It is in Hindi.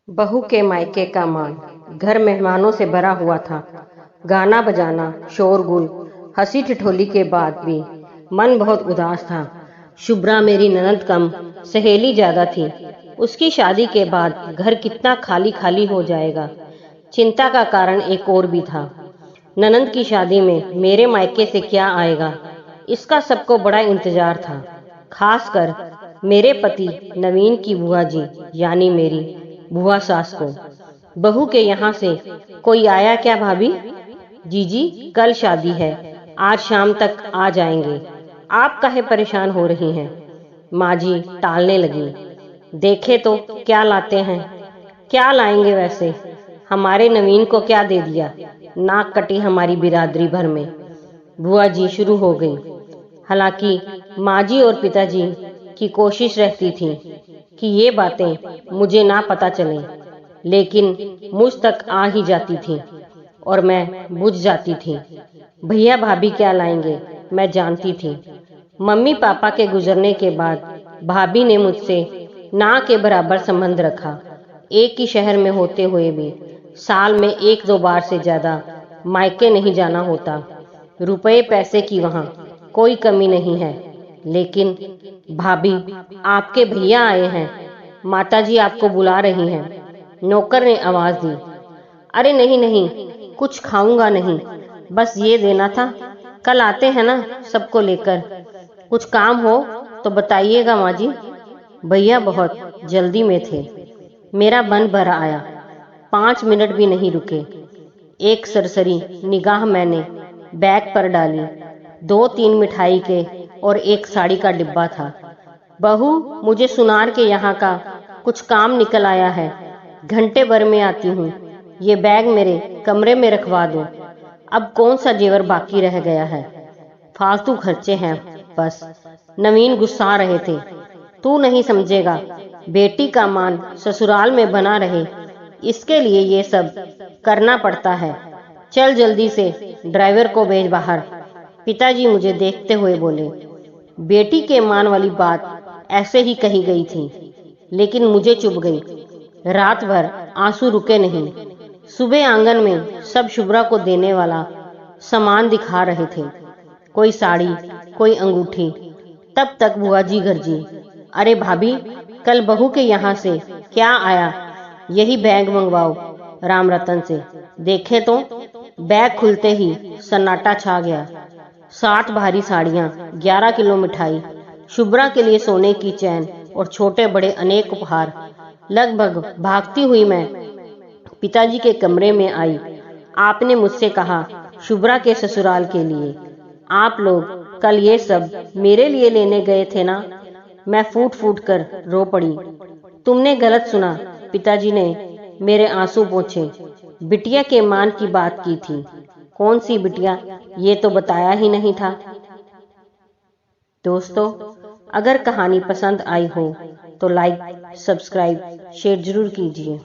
बहू के मायके का मान। घर मेहमानों से भरा हुआ था। गाना बजाना, शोरगुल, हंसी ठिठोली के बाद भी मन बहुत उदास था। शुभ्रा मेरी ननद कम, सहेली ज्यादा थी। उसकी शादी के बाद घर कितना खाली खाली हो जाएगा। चिंता का कारण एक और भी था। ननद की शादी में मेरे मायके से क्या आएगा, इसका सबको बड़ा इंतजार था। खासकर मेरे पति नवीन की बुआ जी, यानी मेरी बुआ सास को। बहू के यहाँ से कोई आया क्या भाभी? जीजी, कल शादी है, आज शाम तक आ जाएंगे। आप काहे परेशान हो रही हैं? माँ जी टालने लगी। देखे तो क्या लाते हैं। क्या लाएंगे वैसे? हमारे नवीन को क्या दे दिया? नाक कटी हमारी बिरादरी भर में। बुआ जी शुरू हो गई। हालांकि माँ जी और पिताजी की कोशिश रहती थी कि ये बातें मुझे ना पता चलें, लेकिन मुझ तक आ ही जाती थी और मैं बुझ जाती थी। भैया भाभी क्या लाएंगे मैं जानती थी। मम्मी पापा के गुजरने के बाद भाभी ने मुझसे ना के बराबर संबंध रखा। एक ही शहर में होते हुए भी साल में एक दो बार से ज्यादा मायके नहीं जाना होता। रुपए पैसे की वहाँ कोई कमी नहीं है, लेकिन भाभी आपके भैया आए हैं, माताजी आपको बुला रही हैं। नौकर ने आवाज दी। अरे नहीं नहीं, कुछ खाऊंगा नहीं, बस ये देना था। कल आते हैं ना सबको लेकर। कुछ काम हो तो बताइएगा माँ जी। भैया बहुत जल्दी में थे। मेरा मन भर आया। 5 मिनट भी नहीं रुके। एक सरसरी निगाह मैंने बैग पर डाली। 2-3 मिठाई के और एक साड़ी का डिब्बा था। बहू, मुझे सुनार के यहाँ का कुछ काम निकल आया है, घंटे भर में आती हूँ। ये बैग मेरे कमरे में रखवा दो। अब कौन सा जेवर बाकी रह गया है? फालतू खर्चे हैं बस। नवीन गुस्सा रहे थे। तू नहीं समझेगा, बेटी का मान ससुराल में बना रहे, इसके लिए ये सब करना पड़ता है। चल जल्दी से ड्राइवर को भेज बाहर। पिताजी मुझे देखते हुए बोले। बेटी के मान वाली बात ऐसे ही कही गई थी, लेकिन मुझे चुभ गई। रात भर आंसू रुके नहीं। सुबह आंगन में सब शुभ्रा को देने वाला सामान दिखा रहे थे। कोई साड़ी, कोई अंगूठी। तब तक बुआ जी गरजी। अरे भाभी, कल बहू के यहाँ से क्या आया? यही बैग मंगवाओ राम रतन से। देखे तो बैग खुलते ही सन्नाटा छा गया। 7 भारी साड़ियाँ, 11 किलो मिठाई, शुभ्रा के लिए सोने की चैन और छोटे बड़े अनेक उपहार। लगभग भागती हुई मैं पिताजी के कमरे में आई। आपने मुझसे कहा शुभ्रा के ससुराल के लिए। आप लोग कल ये सब मेरे लिए लेने गए थे ना? मैं फूट फूट कर रो पड़ी। तुमने गलत सुना, पिताजी ने मेरे आंसू पोंछे। बिटिया के मान की बात की थी। कौन सी बिटिया, ये तो बताया ही नहीं था। दोस्तों, अगर कहानी पसंद आई हो तो लाइक, सब्सक्राइब, शेयर जरूर कीजिए।